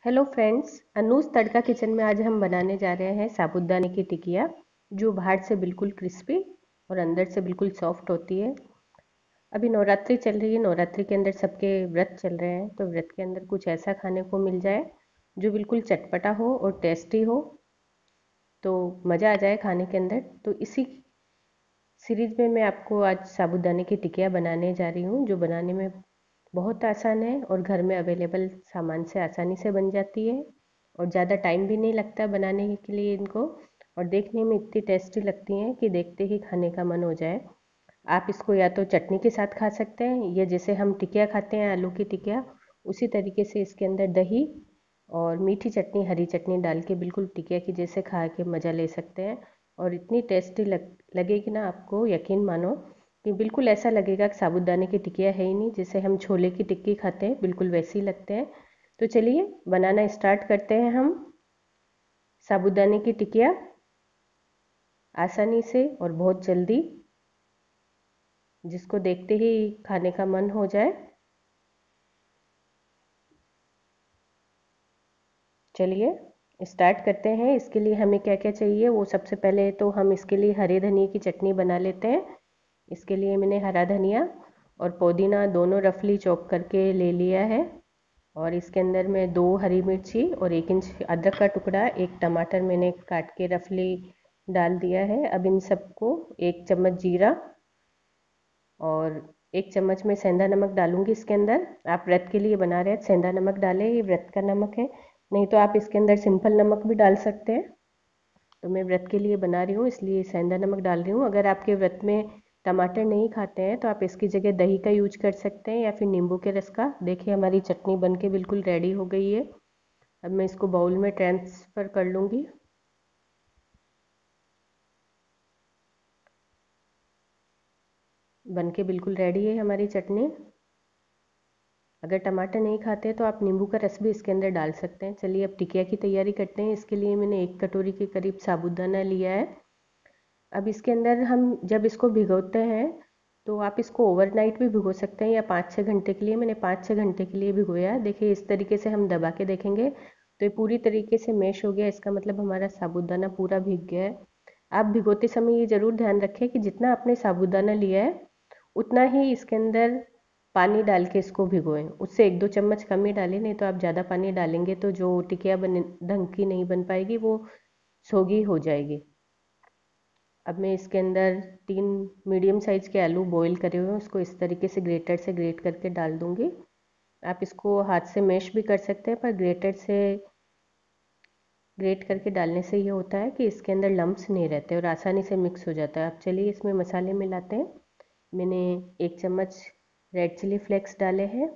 Hello friends, Anuj तड़का kitchen में आज हम बनाने जा रहे हैं साबूदाने की टिकिया, जो बाहर से बिल्कुल क्रिस्पी और अंदर से बिल्कुल सॉफ्ट होती है। अभी नवरात्रि चल रही है। नवरात्रि के अंदर सबके व्रत चल रहे हैं, तो व्रत के अंदर कुछ ऐसा खाने को मिल जाए जो बिल्कुल चटपटा हो और टेस्टी हो, तो मज़ा आ जाए खाने के अंदर। तो इसी सीरीज में मैं आपको आज साबूदाने की टिकिया बनाने जा रही हूँ, जो बनाने में बहुत आसान है और घर में अवेलेबल सामान से आसानी से बन जाती है और ज़्यादा टाइम भी नहीं लगता बनाने के लिए इनको। और देखने में इतनी टेस्टी लगती हैं कि देखते ही खाने का मन हो जाए। आप इसको या तो चटनी के साथ खा सकते हैं, या जैसे हम टिकिया खाते हैं आलू की टिकिया, उसी तरीके से इसके अंदर दही और मीठी चटनी, हरी चटनी डाल के बिल्कुल टिकिया की जैसे खा के मज़ा ले सकते हैं। और इतनी टेस्टी लगेगी ना, आपको यकीन मानो कि बिल्कुल ऐसा लगेगा कि साबूदाने की टिकिया है ही नहीं। जैसे हम छोले की टिक्की खाते हैं, बिल्कुल वैसे ही लगते हैं। तो चलिए बनाना स्टार्ट करते हैं हम साबूदाने की टिकिया, आसानी से और बहुत जल्दी, जिसको देखते ही खाने का मन हो जाए। चलिए स्टार्ट करते हैं। इसके लिए हमें क्या क्या चाहिए, वो सबसे पहले तो हम इसके लिए हरे धनिया की चटनी बना लेते हैं। इसके लिए मैंने हरा धनिया और पुदीना दोनों रफली चॉप करके ले लिया है, और इसके अंदर मैं 2 हरी मिर्ची और 1 इंच अदरक का टुकड़ा, 1 टमाटर मैंने काट के रफली डाल दिया है। अब इन सबको 1 चम्मच जीरा और 1 चम्मच में सेंधा नमक डालूंगी इसके अंदर। आप व्रत के लिए बना रहे हैं, सेंधा नमक डालें, ये व्रत का नमक है। नहीं तो आप इसके अंदर सिंपल नमक भी डाल सकते हैं। तो मैं व्रत के लिए बना रही हूँ, इसलिए सेंधा नमक डाल रही हूँ। अगर आपके व्रत में टमाटर नहीं खाते हैं तो आप इसकी जगह दही का यूज कर सकते हैं, या फिर नींबू के रस का। देखिए हमारी चटनी बन के बिल्कुल रेडी हो गई है। अब मैं इसको बाउल में ट्रांसफ़र कर लूँगी। बन के बिल्कुल रेडी है हमारी चटनी। अगर टमाटर नहीं खाते तो आप नींबू का रस भी इसके अंदर डाल सकते हैं। चलिए अब टिकिया की तैयारी करते हैं। इसके लिए मैंने 1 कटोरी के करीब साबूदाना लिया है। अब इसके अंदर हम जब इसको भिगोते हैं, तो आप इसको ओवरनाइट भी भिगो सकते हैं, या 5-6 घंटे के लिए। मैंने 5-6 घंटे के लिए भिगोया। देखिए इस तरीके से हम दबा के देखेंगे तो ये पूरी तरीके से मैश हो गया। इसका मतलब हमारा साबूदाना पूरा भीग गया है। आप भिगोते समय ये ज़रूर ध्यान रखें कि जितना आपने साबूदाना लिया है उतना ही इसके अंदर पानी डाल के इसको भिगोएं। उससे 1-2 चम्मच कम ही डालें, नहीं तो आप ज़्यादा पानी डालेंगे तो जो टिकिया बन ढंग की नहीं बन पाएगी, वो सोगी हो जाएगी। अब मैं इसके अंदर 3 मीडियम साइज़ के आलू बॉईल करे हुए हैं, उसको इस तरीके से ग्रेटर से ग्रेट करके डाल दूँगी। आप इसको हाथ से मैश भी कर सकते हैं, पर ग्रेटर से ग्रेट करके डालने से ये होता है कि इसके अंदर लम्प्स नहीं रहते और आसानी से मिक्स हो जाता है। अब चलिए इसमें मसाले मिलाते हैं। मैंने 1 चम्मच रेड चिली फ्लेक्स डाले हैं,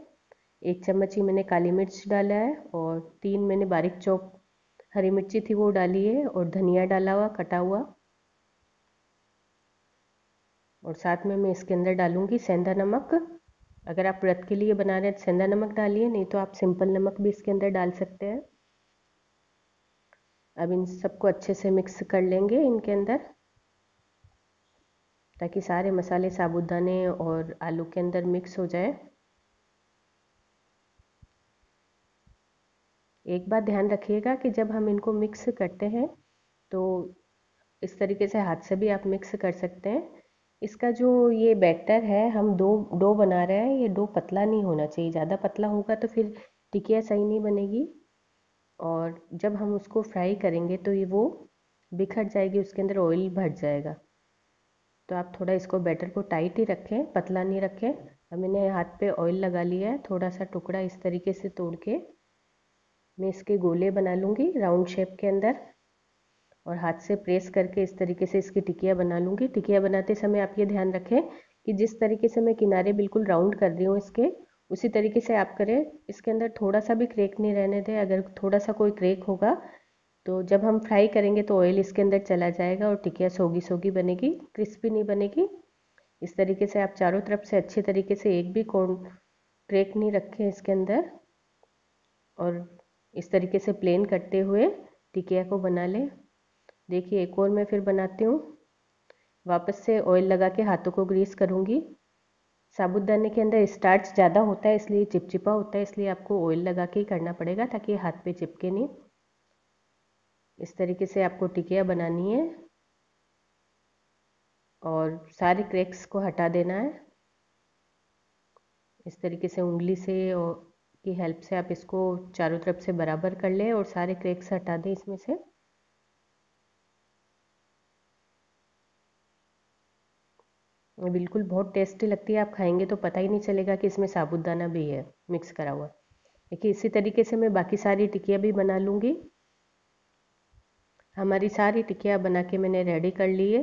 1 चम्मच ही मैंने काली मिर्च डाला है, और 3 मैंने बारीक चॉप हरी मिर्ची थी वो डाली है, और धनिया डाला हुआ कटा हुआ। और साथ में मैं इसके अंदर डालूंगी सेंधा नमक। अगर आप व्रत के लिए बना रहे हैं तो सेंधा नमक डालिए, नहीं तो आप सिंपल नमक भी इसके अंदर डाल सकते हैं। अब इन सबको अच्छे से मिक्स कर लेंगे इनके अंदर, ताकि सारे मसाले साबूदाने और आलू के अंदर मिक्स हो जाए। एक बात ध्यान रखिएगा कि जब हम इनको मिक्स करते हैं, तो इस तरीके से हाथ से भी आप मिक्स कर सकते हैं। इसका जो ये बैटर है, हम डो डो बना रहे हैं, ये डो पतला नहीं होना चाहिए। ज़्यादा पतला होगा तो फिर टिकिया सही नहीं बनेगी, और जब हम उसको फ्राई करेंगे तो ये वो बिखर जाएगी, उसके अंदर ऑयल भर जाएगा। तो आप थोड़ा इसको बैटर को टाइट ही रखें, पतला नहीं रखें। अब मैंने हाथ पे ऑयल लगा लिया है, थोड़ा सा टुकड़ा इस तरीके से तोड़ के मैं इसके गोले बना लूँगी राउंड शेप के अंदर, और हाथ से प्रेस करके इस तरीके से इसकी टिकिया बना लूँगी। टिकिया बनाते समय आप ये ध्यान रखें कि जिस तरीके से मैं किनारे बिल्कुल राउंड कर रही हूँ इसके, उसी तरीके से आप करें। इसके अंदर थोड़ा सा भी क्रैक नहीं रहने दें। अगर थोड़ा सा कोई क्रैक होगा तो जब हम फ्राई करेंगे तो ऑयल इसके अंदर चला जाएगा और टिकिया सोगी सोगी बनेगी, क्रिस्पी नहीं बनेगी। इस तरीके से आप चारों तरफ से अच्छे तरीके से एक भी कॉर्न क्रैक नहीं रखें इसके अंदर, और इस तरीके से प्लेन करते हुए टिकिया को बना लें। देखिए एक और मैं फिर बनाती हूँ। वापस से ऑयल लगा के हाथों को ग्रीस करूँगी। साबूदाने के अंदर स्टार्च ज़्यादा होता है, इसलिए चिपचिपा होता है, इसलिए आपको ऑयल लगा के ही करना पड़ेगा ताकि हाथ पे चिपके नहीं। इस तरीके से आपको टिकिया बनानी है और सारे क्रैक्स को हटा देना है। इस तरीके से उंगली से और की हेल्प से आप इसको चारों तरफ से बराबर कर लें और सारे क्रैक्स हटा दें इसमें से। बिल्कुल बहुत टेस्टी लगती है, आप खाएंगे तो पता ही नहीं चलेगा कि इसमें साबूदाना भी है मिक्स करा हुआ। देखिए इसी तरीके से मैं बाकी सारी टिकिया भी बना लूँगी। हमारी सारी टिकिया बना के मैंने रेडी कर ली है।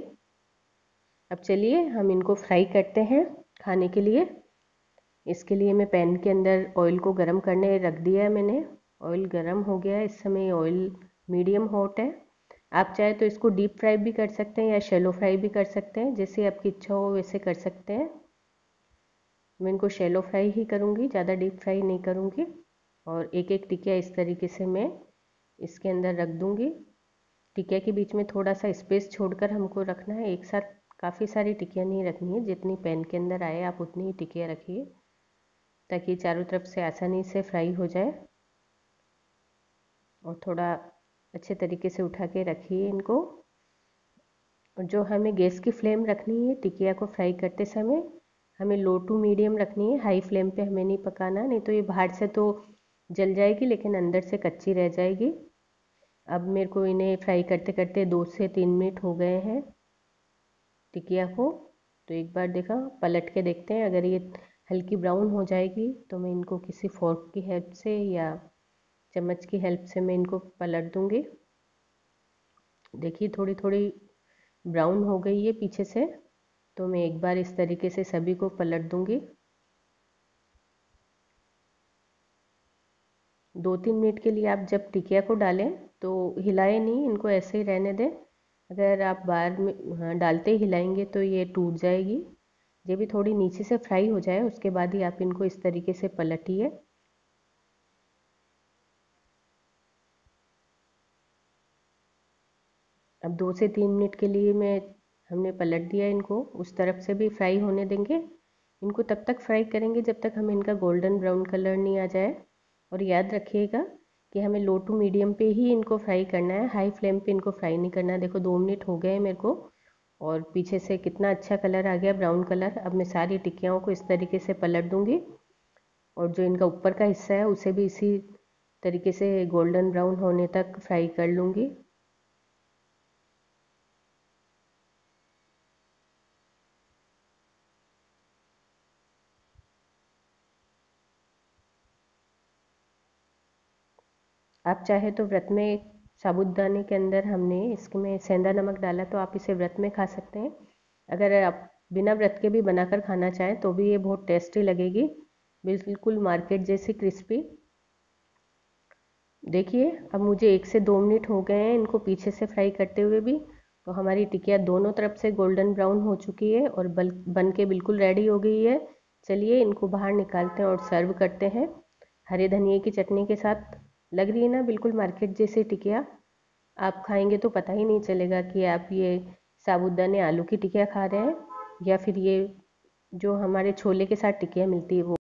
अब चलिए हम इनको फ्राई करते हैं खाने के लिए। इसके लिए मैं पैन के अंदर ऑयल को गरम करने रख दिया है मैंने। ऑयल गरम हो गया है, इस समय ऑयल मीडियम हॉट है। आप चाहे तो इसको डीप फ्राई भी कर सकते हैं या शैलो फ्राई भी कर सकते हैं, जैसे आपकी इच्छा हो वैसे कर सकते हैं। मैं इनको शैलो फ्राई ही करूँगी, ज़्यादा डीप फ्राई नहीं करूँगी। और एक एक टिकिया इस तरीके से मैं इसके अंदर रख दूँगी। टिकिया के बीच में थोड़ा सा स्पेस छोड़कर हमको रखना है, एक साथ काफ़ी सारी टिकिया नहीं रखनी है। जितनी पैन के अंदर आए आप उतनी ही टिकिया रखिए ताकि चारों तरफ से आसानी से फ्राई हो जाए। और थोड़ा अच्छे तरीके से उठा के रखिए इनको। और जो हमें गैस की फ्लेम रखनी है टिकिया को फ्राई करते समय, हमें लो टू मीडियम रखनी है। हाई फ्लेम पे हमें नहीं पकाना, नहीं तो ये बाहर से तो जल जाएगी लेकिन अंदर से कच्ची रह जाएगी। अब मेरे को इन्हें फ्राई करते करते 2 से 3 मिनट हो गए हैं टिकिया को। तो एक बार देखा पलट के देखते हैं, अगर ये हल्की ब्राउन हो जाएगी तो मैं इनको किसी फोर्क की हेल्प से या चम्मच की हेल्प से मैं इनको पलट दूंगी। देखिए थोड़ी थोड़ी ब्राउन हो गई है पीछे से, तो मैं एक बार इस तरीके से सभी को पलट दूंगी। 2-3 मिनट के लिए आप जब टिकिया को डालें तो हिलाएं नहीं, इनको ऐसे ही रहने दें। अगर आप बाहर में डालते ही हिलाएंगे तो ये टूट जाएगी। ये भी थोड़ी नीचे से फ्राई हो जाए उसके बाद ही आप इनको इस तरीके से पलटिए। अब 2 से 3 मिनट के लिए मैं हमने पलट दिया इनको, उस तरफ से भी फ्राई होने देंगे। इनको तब तक फ्राई करेंगे जब तक हमें इनका गोल्डन ब्राउन कलर नहीं आ जाए। और याद रखिएगा कि हमें लो टू मीडियम पे ही इनको फ्राई करना है, हाई फ्लेम पे इनको फ्राई नहीं करना है। देखो 2 मिनट हो गए हैं मेरे को और पीछे से कितना अच्छा कलर आ गया, ब्राउन कलर। अब मैं सारी टिक्कियों को इस तरीके से पलट दूंगी और जो इनका ऊपर का हिस्सा है उसे भी इसी तरीके से गोल्डन ब्राउन होने तक फ्राई कर लूँगी। आप चाहे तो व्रत में साबूदाने के अंदर हमने इसमें सेंधा नमक डाला तो आप इसे व्रत में खा सकते हैं। अगर आप बिना व्रत के भी बनाकर खाना चाहें तो भी ये बहुत टेस्टी लगेगी, बिल्कुल मार्केट जैसी क्रिस्पी। देखिए अब मुझे 1 से 2 मिनट हो गए हैं इनको पीछे से फ्राई करते हुए भी। तो हमारी टिकिया दोनों तरफ से गोल्डन ब्राउन हो चुकी है और बन के बिल्कुल रेडी हो गई है। चलिए इनको बाहर निकालते हैं और सर्व करते हैं हरे धनिए की चटनी के साथ। लग रही है ना बिल्कुल मार्केट जैसी टिकिया। आप खाएंगे तो पता ही नहीं चलेगा कि आप ये साबूदाने आलू की टिकिया खा रहे हैं या फिर ये जो हमारे छोले के साथ टिकिया मिलती है वो।